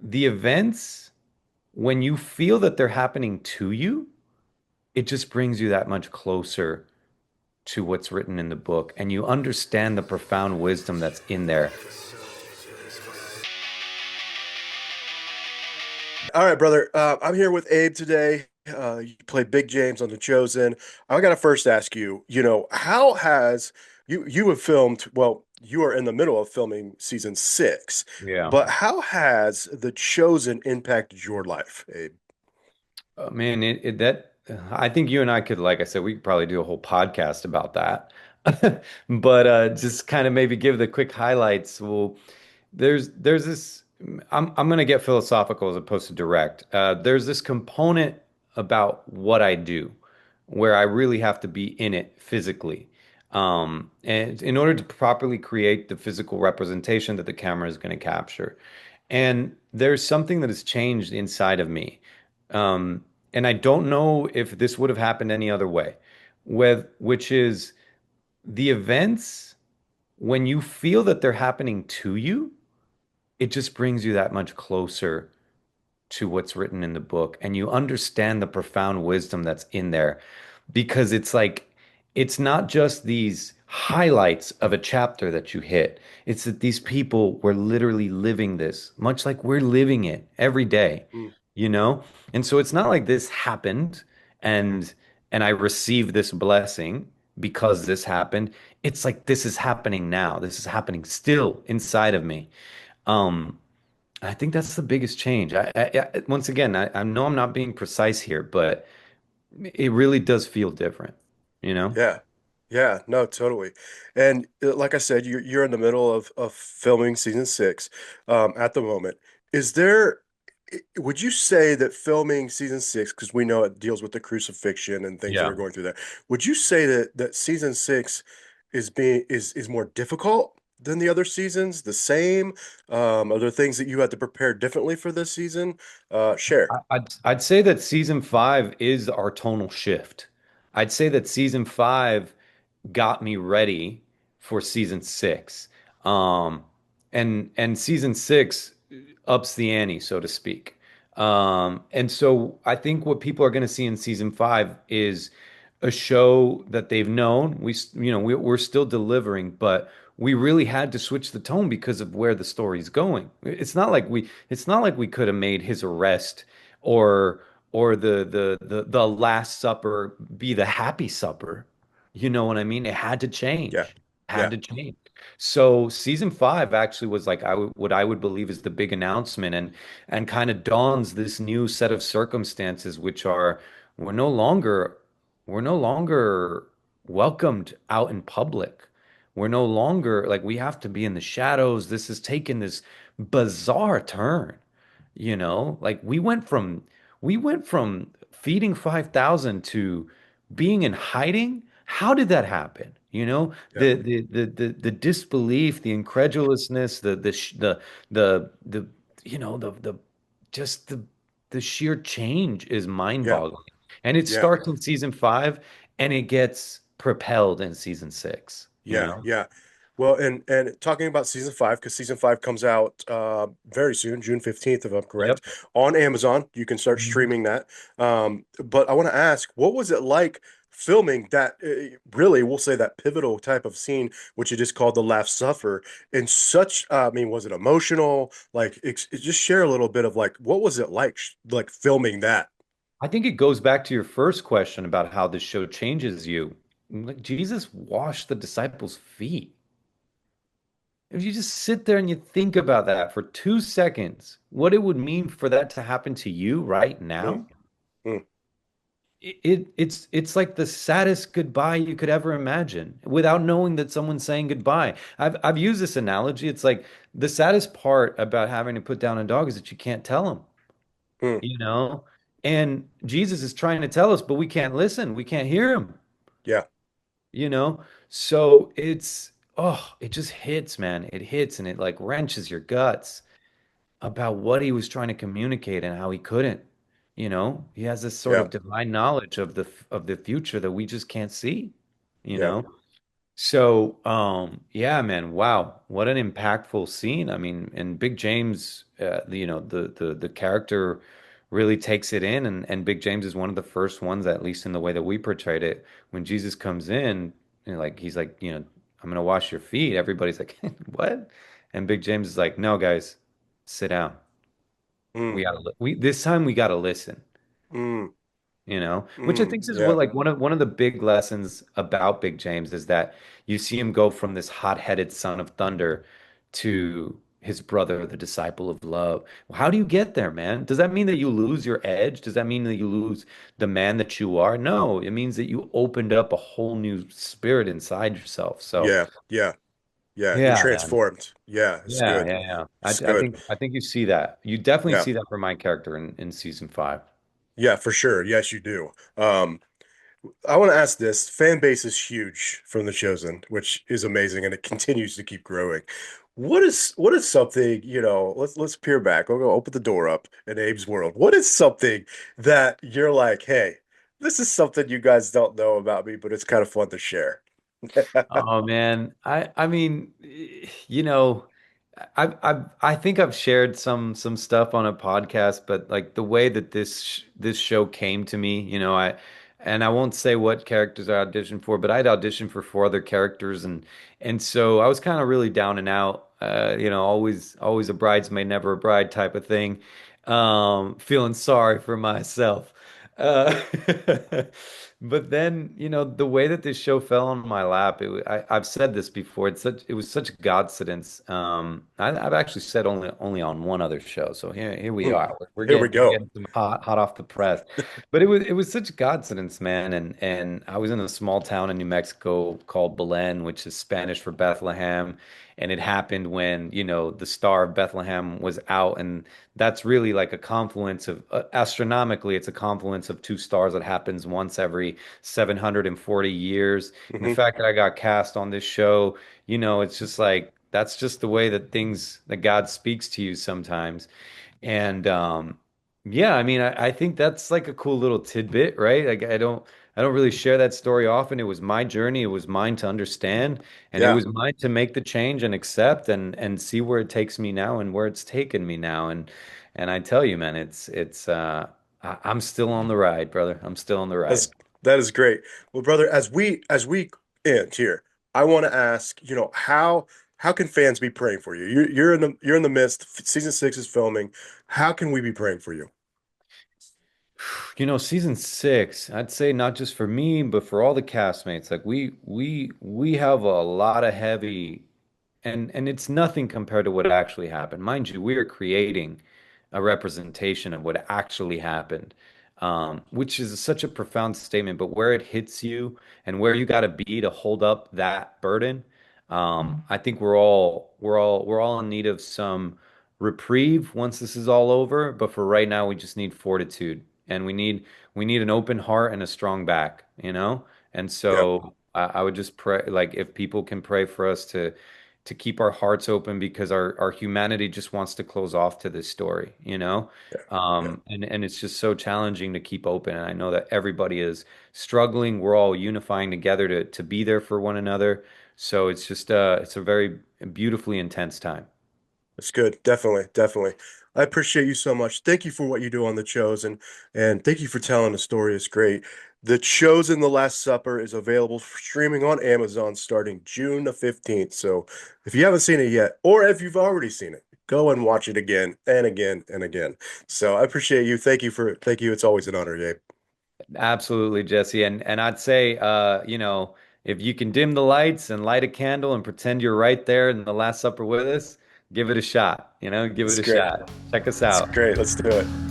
the events, when you feel that they're happening to you, it just brings you that much closer to what's written in the book, and you understand the profound wisdom that's in there. All right, brother. I'm here with Abe today. You play Big James on The Chosen. I got to first ask you, how has you have filmed, well, you are in the middle of filming season six, Yeah. but how has The Chosen impacted your life, Abe? Man, I think you and I could, like I said, we could probably do a whole podcast about that. But just kind of maybe give the quick highlights. Well, there's this I'm gonna get philosophical as opposed to direct. There's this component about what I do where I really have to be in it physically. And in order to properly create the physical representation that the camera is going to capture. And there's something that has changed inside of me. And I don't know if this would have happened any other way, which is the events, when you feel that they're happening to you, it just brings you that much closer to what's written in the book, and you understand the profound wisdom that's in there, because it's like it's not just these highlights of a chapter that you hit. It's that these people were literally living this, much like we're living it every day, Mm, you know? And so it's not like this happened and I received this blessing because this happened. It's like this is happening now. This is happening still inside of me. Um, I think that's the biggest change. Once again, I know I'm not being precise here, but it really does feel different, you know? yeah, yeah, no, totally. And like I said, you're in the middle of filming season six, at the moment. Is there Would you say that filming season six, because we know it deals with the crucifixion and things that Yeah. are going through there, would you say that season six is more difficult than the other seasons? The same? Are there things that you had to prepare differently for this season? Share. I'd say that season five is our tonal shift. I'd say that season five got me ready for season six. Um, and season six ups the ante, so to speak. And so I think what people are going to see in season five is a show that they've known. We're still delivering, but we really had to switch the tone because of where the story's going. It's not like we could have made his arrest or the Last Supper be the Happy Supper. You know what I mean? It had to Yeah, change. Had yeah, to change. So season five actually was like what I would believe is the big announcement, and kind of dawns this new set of circumstances, which are we're no longer we're no longer welcomed out in public. We're no longer like we have to be in the shadows. This has taken this bizarre turn, like we went from feeding 5,000 to being in hiding. How did that happen? yeah, The disbelief, the incredulousness, the just the sheer change is yeah, mind-boggling. And it yeah. starts in season five and it gets propelled in season six, you Yeah, know? yeah. Well, and talking about season five, because season five comes out very soon, June 15th, if I'm correct, Yep. on Amazon. You can start Mhm. streaming that. But I want to ask, what was it like filming that really, we'll say that pivotal type of scene, which you just called the Last Supper, in such, I mean, was it emotional? Like, just share a little bit of like, what was it like, like filming that? I think it goes back to your first question about how this show changes you. Like Jesus washed the disciples' feet. If you just sit there and you think about that for 2 seconds, what it would mean for that to happen to you right Mm, now, mm, it's like the saddest goodbye you could ever imagine without knowing that someone's saying goodbye. I've used this analogy. It's like the saddest part about having to put down a dog is that you can't tell him, mm. you know? And Jesus is trying to tell us, but we can't listen. We can't hear him. Yeah, you know? So it just hits, man. It hits and it like wrenches your guts about what he was trying to communicate and how he couldn't. He has this sort yeah, of divine knowledge of the future that we just can't see, you yeah. know? So, yeah, man, wow, what an impactful scene. I mean, and Big James, the character really takes it in, and Big James is one of the first ones, at least in the way that we portrayed it, when Jesus comes in, like he's like, I'm gonna wash your feet. Everybody's like, what? And Big James is like, no, guys, sit down. Mm, We this time we gotta listen. mm, Which I think is what yeah, like one of the big lessons about Big James is that you see him go from this hot-headed son of thunder to his brother, the disciple of love. How do you get there, man? Does that mean that you lose your edge? Does that mean that you lose the man that you are? No, it means that you opened up a whole new spirit inside yourself. So, yeah, yeah, yeah. You're yeah, man. transformed. Yeah, it's Yeah, good. yeah, yeah. I, It's I good. think I think you see that. You definitely Yeah, see that for my character in season 5. yeah, for sure. Yes, you do. I want to ask this. Fan base is huge from The Chosen, which is amazing, and it continues to keep growing. What is something, let's peer back. We'll go open the door up in Abe's world. What is something that you're like, hey, this is something you guys don't know about me, but it's kind of fun to share? Oh man, I mean, I think I've shared some stuff on a podcast, but like the way that this show came to me, I won't say what characters I auditioned for, but I'd auditioned for 4 other characters, and so I was kind of really down and out, always a bridesmaid, never a bride type of thing, feeling sorry for myself. Uh, But then, the way that this show fell on my lap, I've said this before. It was such a coincidence. I've actually said only on one other show. So here we Hmm. are. We're Here we getting we're go. getting some hot off the press. But it was such a coincidence, man. And I was in a small town in New Mexico called Belen, which is Spanish for Bethlehem. And it happened when, the Star of Bethlehem was out, and that's really like a confluence of astronomically, it's a confluence of 2 stars that happens once every 740 years. And the Hmm. fact that I got cast on this show, it's just like that's just the way that God speaks to you sometimes. And yeah, I mean, I think that's like a cool little tidbit, right? Like I don't really share that story often. It was my journey, it was mine to understand, and it Yeah, was mine to make the change and accept and see where it takes me now and where it's taken me now. And I tell you, man, I'm still on the ride, brother. I'm still on the ride. that's that is great. Well, brother, as we end here, I want to ask, how can fans be praying for you? You're in the midst. Season 6 is filming. How can we be praying for you? Season 6, I'd say not just for me, but for all the castmates. Like we have a lot of heavy, and it's nothing compared to what actually happened. Mind you, we are creating a representation of what actually happened, which is such a profound statement. But where it hits you and where you got to be to hold up that burden, I think we're all in need of some reprieve once this is all over. But for right now, we just need fortitude, and we need an open heart and a strong back, And Yep. so I would just pray, like if people can pray for us to keep our hearts open because our humanity just wants to close off to this story. Yeah. Yeah. And it's just so challenging to keep open. And I know that everybody is struggling. We're all unifying together to be there for one another. So it's a very beautifully intense time. That's good. Definitely, definitely. I appreciate you so much. Thank you for what you do on The Chosen, and thank you for telling the story. It's great. The Chosen: The Last Supper is available for streaming on Amazon starting June the 15th. So if you haven't seen it yet, or if you've already seen it, go and watch it again and again and again. So I appreciate you. Thank you. It's always an honor, Gabe. Absolutely, Jesse. And I'd say, if you can dim the lights and light a candle and pretend you're right there in the Last Supper with us, give it a shot, give It's it a great. shot. Check us It's out. great. Let's do it.